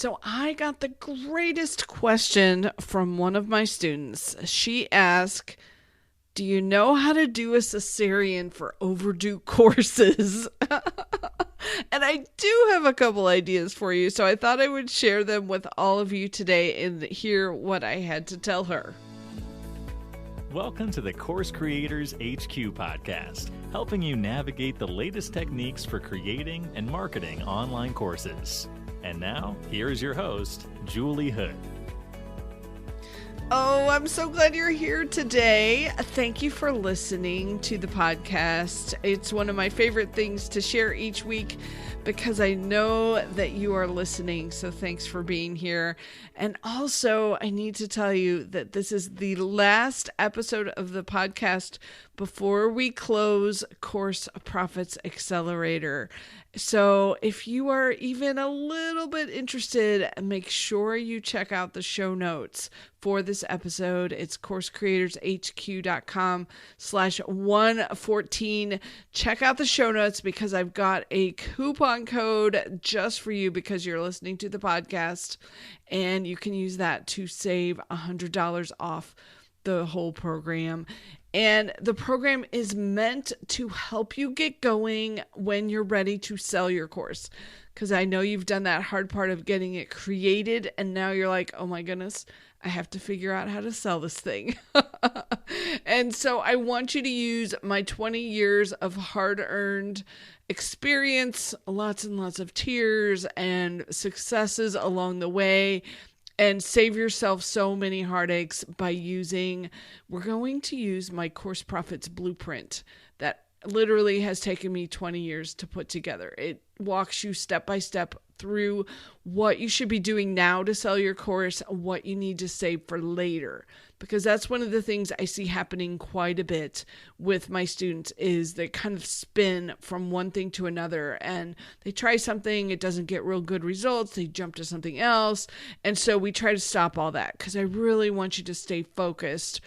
So I got the greatest question from one of my students. She asked, do you know how to do a cesarean for overdue courses? And I do have a couple ideas for you, so I thought I would share them with all of you today and hear what I had to tell her. Welcome to the Course Creators HQ podcast, helping you navigate the latest techniques for creating and marketing online courses. And now, here is your host, Julie Hood. Oh, I'm so glad you're here today. Thank you for listening to the podcast. It's one of my favorite things to share each week because I know that you are listening. So thanks for being here. And also, I need to tell you that this is the last episode of the podcast before we close Course Profits Accelerator. So if you are even a little bit interested, make sure you check out the show notes for this episode. It's coursecreatorshq.com/114. Check out the show notes because I've got a coupon code just for you because you're listening to the podcast, and you can use that to save $100 off the whole program. And the program is meant to help you get going when you're ready to sell your course. Because I know you've done that hard part of getting it created, and now you're like, oh my goodness, I have to figure out how to sell this thing. And so I want you to use my 20 years of hard-earned experience, lots and lots of tears and successes along the way, and save yourself so many heartaches by we're going to use my Course Profits Blueprint that literally has taken me 20 years to put together. It walks you step by step through what you should be doing now to sell your course, what you need to save for later. Because that's one of the things I see happening quite a bit with my students is they kind of spin from one thing to another, and they try something, it doesn't get real good results, they jump to something else. And so we try to stop all that because I really want you to stay focused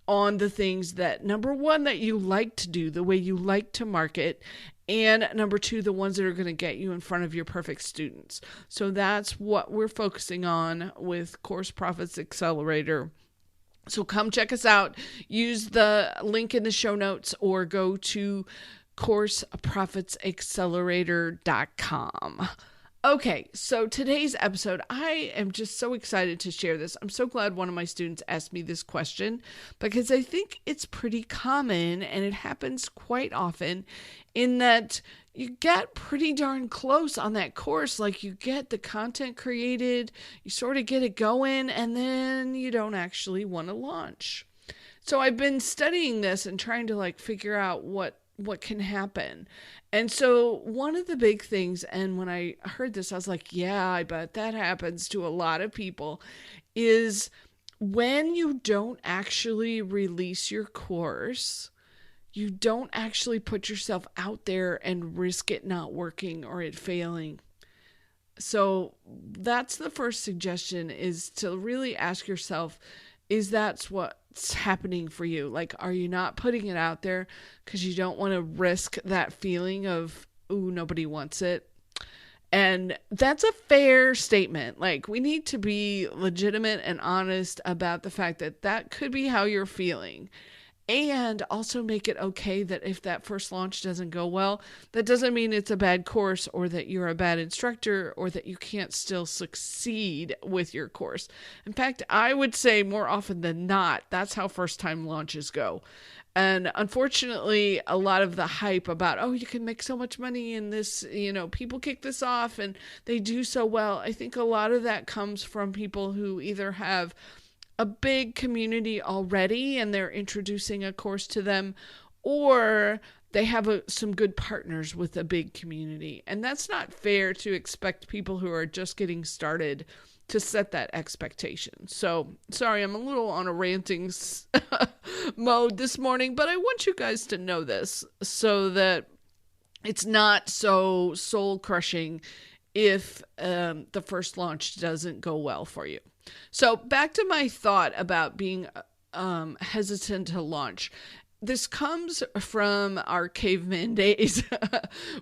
on the things that, number one, that you like to do, the way you like to market, and number two, the ones that are going to get you in front of your perfect students. So that's what we're focusing on with Course Profits Accelerator. So come check us out. Use the link in the show notes or go to courseprofitsaccelerator.com. Okay, so today's episode, I am just so excited to share this. I'm so glad one of my students asked me this question because I think it's pretty common and it happens quite often in that you get pretty darn close on that course. Like you get the content created, you sort of get it going, and then you don't actually want to launch. So I've been studying this and trying to figure out what can happen. And so one of the big things, and when I heard this, I was like, yeah, I bet that happens to a lot of people, is when you don't actually release your course, you don't actually put yourself out there and risk it not working or it failing. So that's the first suggestion, is to really ask yourself, is that what's happening for you? Are you not putting it out there because you don't want to risk that feeling of, ooh, nobody wants it? And that's a fair statement. We need to be legitimate and honest about the fact that that could be how you're feeling. And also make it okay that if that first launch doesn't go well, that doesn't mean it's a bad course or that you're a bad instructor or that you can't still succeed with your course. In fact, I would say more often than not, that's how first-time launches go. And unfortunately, a lot of the hype about, oh, you can make so much money in this, people kick this off and they do so well. I think a lot of that comes from people who either have a big community already and they're introducing a course to them, or they have some good partners with a big community. And that's not fair to expect people who are just getting started to set that expectation. So sorry, I'm a little on a ranting mode this morning, but I want you guys to know this so that it's not so soul crushing if the first launch doesn't go well for you. So back to my thought about being hesitant to launch. This comes from our caveman days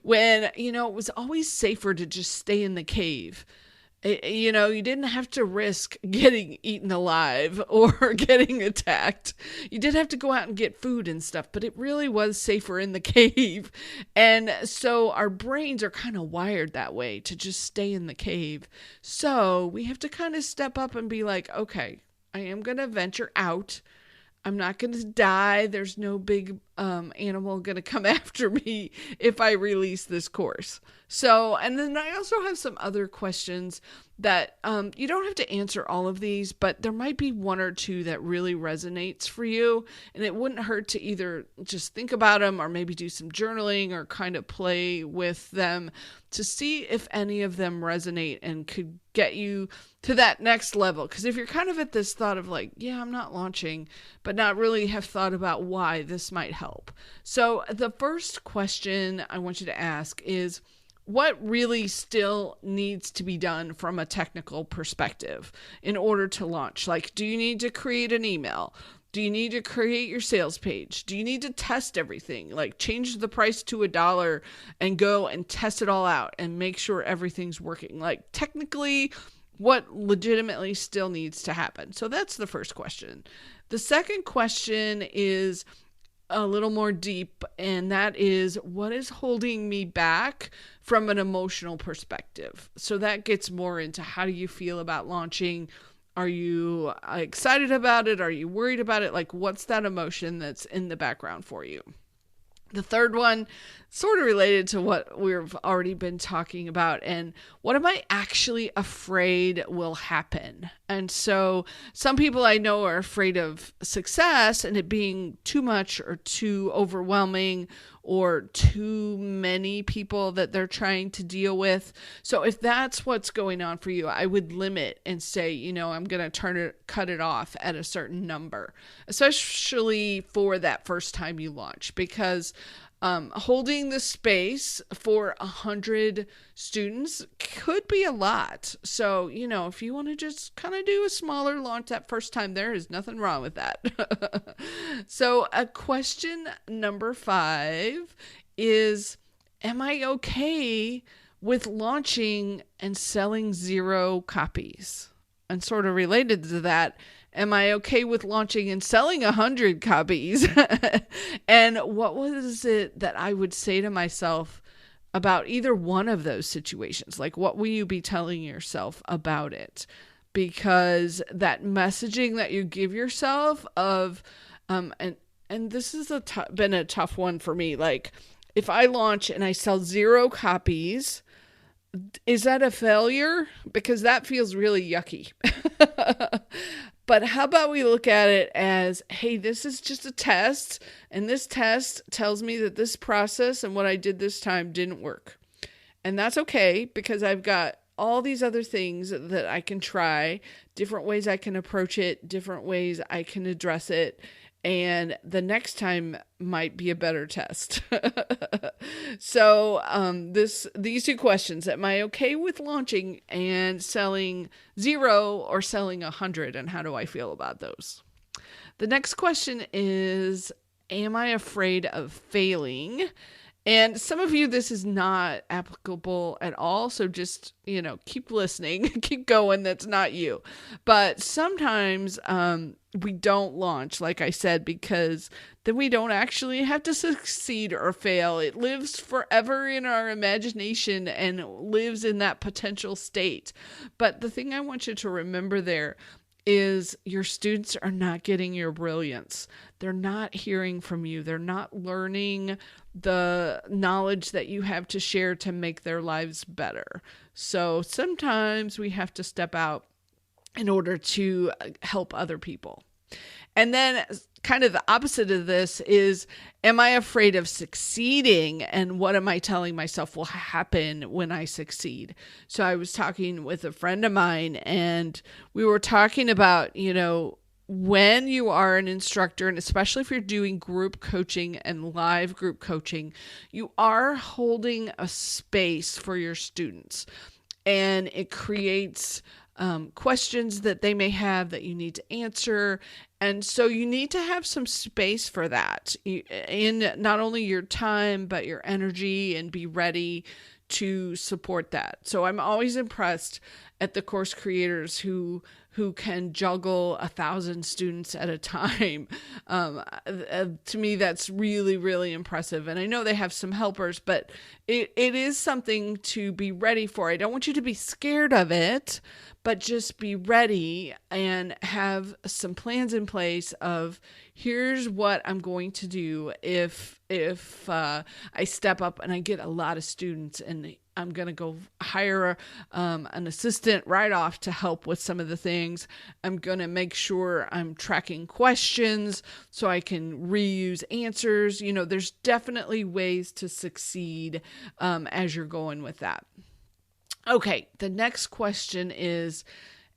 when, it was always safer to just stay in the cave. You didn't have to risk getting eaten alive or getting attacked. You did have to go out and get food and stuff, but it really was safer in the cave. And so our brains are kind of wired that way, to just stay in the cave. So we have to kind of step up and be like, okay, I am going to venture out. I'm not going to die. There's no big animal going to come after me if I release this course. So, and then I also have some other questions that you don't have to answer all of these, but there might be one or two that really resonates for you. And it wouldn't hurt to either just think about them or maybe do some journaling or kind of play with them to see if any of them resonate and could get you to that next level. Because if you're kind of at this thought of like, yeah, I'm not launching, but not really have thought about why this might help. So the first question I want you to ask is, what really still needs to be done from a technical perspective in order to launch? Like, do you need to create an email? Do you need to create your sales page? Do you need to test everything? Like, change the price to $1 and go and test it all out and make sure everything's working? Like, technically, what legitimately still needs to happen? So that's the first question. The second question is a little more deep, and that is, what is holding me back from an emotional perspective? So that gets more into, how do you feel about launching? Are you excited about it? Are you worried about it? Like, what's that emotion that's in the background for you? The third one, sort of related to what we've already been talking about, and what am I actually afraid will happen? And so some people I know are afraid of success and it being too much or too overwhelming or too many people that they're trying to deal with. So if that's what's going on for you, I would limit and say, I'm going to cut it off at a certain number, especially for that first time you launch, because holding the space for 100 students could be a lot. So, if you want to just kind of do a smaller launch that first time, there is nothing wrong with that. So, question number 5 is, am I okay with launching and selling 0 copies? And sort of related to that, am I okay with launching and selling 100 copies? And what was it that I would say to myself about either one of those situations? Like, what will you be telling yourself about it? Because that messaging that you give yourself of, and this has been a tough one for me. Like, if I launch and I sell 0 copies, is that a failure? Because that feels really yucky. But how about we look at it as, hey, this is just a test, and this test tells me that this process and what I did this time didn't work. And that's okay, because I've got all these other things that I can try, different ways I can approach it, different ways I can address it. And the next time might be a better test. So these 2 questions, am I okay with launching and selling 0 or selling 100? And how do I feel about those? The next question is, am I afraid of failing? And some of you, this is not applicable at all. So just, keep listening, keep going. That's not you. But sometimes we don't launch, like I said, because then we don't actually have to succeed or fail. It lives forever in our imagination and lives in that potential state. But the thing I want you to remember there is, your students are not getting your brilliance. They're not hearing from you. They're not learning the knowledge that you have to share to make their lives better. So sometimes we have to step out in order to help other people. And then kind of the opposite of this is, am I afraid of succeeding? And what am I telling myself will happen when I succeed? So I was talking with a friend of mine, and we were talking about, when you are an instructor, and especially if you're doing group coaching and live group coaching, you are holding a space for your students, and it creates questions that they may have that you need to answer. And so you need to have some space for that in not only your time, but your energy, and be ready to support that. So I'm always impressed at the course creators who can juggle 1,000 students at a time. To me, that's really, really impressive. And I know they have some helpers, but it is something to be ready for. I don't want you to be scared of it, but just be ready and have some plans in place of, here's what I'm going to do if I step up and I get a lot of students, and I'm going to go hire an assistant right off to help with some of the things. I'm going to make sure I'm tracking questions so I can reuse answers. There's definitely ways to succeed as you're going with that. Okay, the next question is,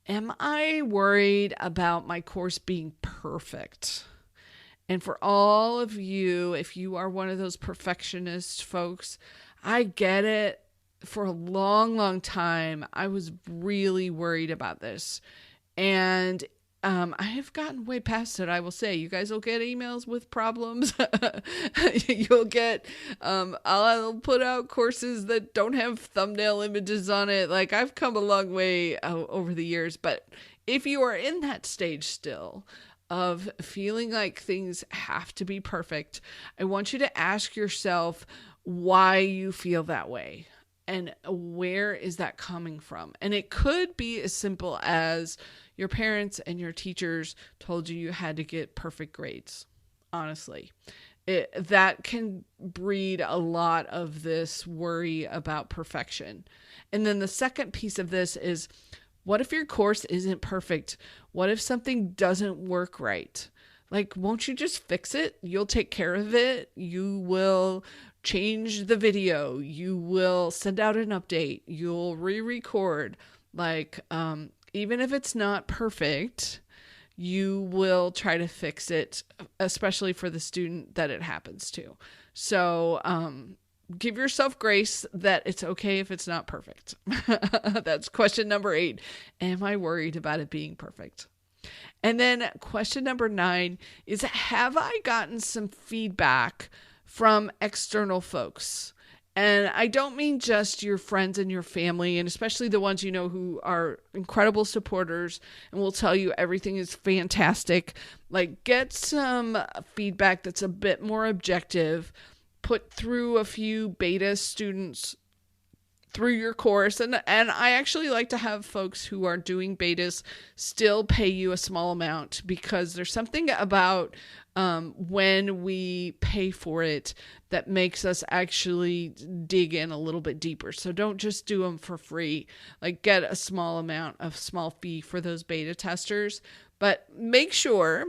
am I worried about my course being perfect? And for all of you, if you are one of those perfectionist folks, I get it. For a long, long time, I was really worried about this. And I have gotten way past it, I will say. You guys will get emails with problems. You'll get, I'll put out courses that don't have thumbnail images on it. Like, I've come a long way over the years. But if you are in that stage still of feeling like things have to be perfect, I want you to ask yourself why you feel that way. And where is that coming from? And it could be as simple as your parents and your teachers told you had to get perfect grades. Honestly, that can breed a lot of this worry about perfection. And then the second piece of this is, what if your course isn't perfect? What if something doesn't work right? Like, won't you just fix it? You'll take care of it. You will change the video. You will send out an update. You'll re-record. Like, even if it's not perfect, you will try to fix it, especially for the student that it happens to. So, give yourself grace that it's okay if it's not perfect. That's question number 8. Am I worried about it being perfect? And then question number 9 is, have I gotten some feedback from external folks? And I don't mean just your friends and your family, and especially the ones you know who are incredible supporters and will tell you everything is fantastic. Like, get some feedback that's a bit more objective. Put through a few beta students through your course. And I actually like to have folks who are doing betas still pay you a small amount, because there's something about when we pay for it that makes us actually dig in a little bit deeper. So don't just do them for free. Like, get a small fee for those beta testers, but make sure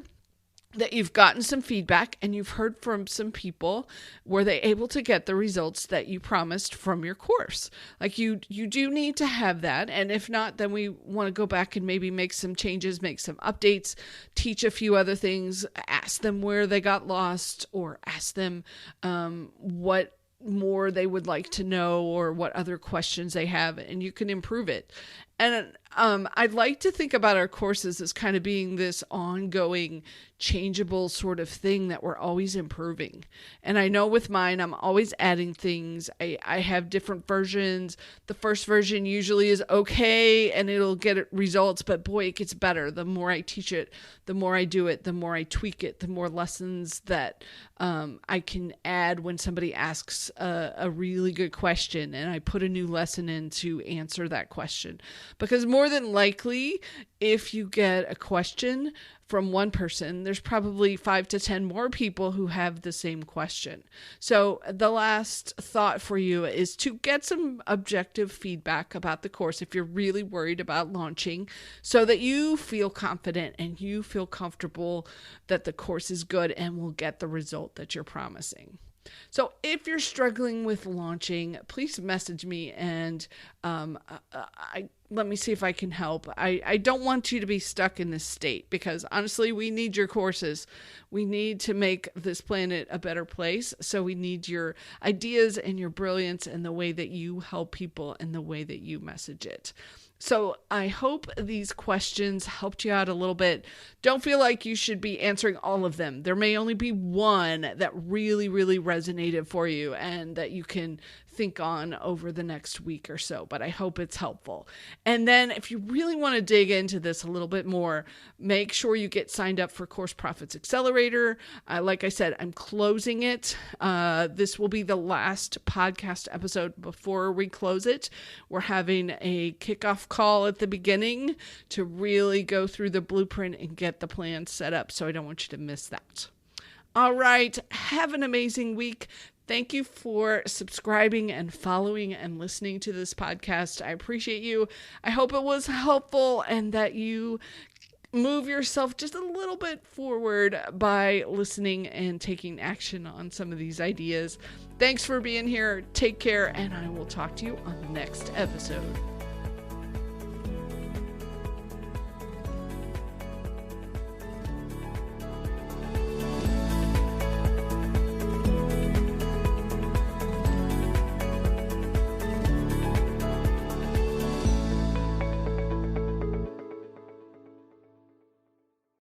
that you've gotten some feedback and you've heard from some people. Were they able to get the results that you promised from your course? Like, you do need to have that. And if not, then we want to go back and maybe make some changes, make some updates, teach a few other things, ask them where they got lost, or ask them what more they would like to know, or what other questions they have, and you can improve it. And I'd like to think about our courses as kind of being this ongoing, changeable sort of thing that we're always improving. And I know with mine, I'm always adding things. I have different versions. The first version usually is okay, and it'll get results, but boy, it gets better. The more I teach it, the more I do it, the more I tweak it, the more lessons that I can add when somebody asks a really good question, and I put a new lesson in to answer that question. Because more than likely, if you get a question from one person, there's probably 5 to 10 more people who have the same question. So the last thought for you is to get some objective feedback about the course if you're really worried about launching, so that you feel confident and you feel comfortable that the course is good and will get the result that you're promising. So if you're struggling with launching, please message me and let me see if I can help. I don't want you to be stuck in this state, because honestly, we need your courses. We need to make this planet a better place. So we need your ideas and your brilliance and the way that you help people and the way that you message it. So I hope these questions helped you out a little bit. Don't feel like you should be answering all of them. There may only be one that really, really resonated for you and that you can think on over the next week or so, but I hope it's helpful. And then if you really want to dig into this a little bit more, make sure you get signed up for Course Profits Accelerator. Like I said, I'm closing it. This will be the last podcast episode before we close it. We're having a kickoff call at the beginning to really go through the blueprint and get the plan set up. So I don't want you to miss that. All right. Have an amazing week. Thank you for subscribing and following and listening to this podcast. I appreciate you. I hope it was helpful and that you move yourself just a little bit forward by listening and taking action on some of these ideas. Thanks for being here. Take care, and I will talk to you on the next episode.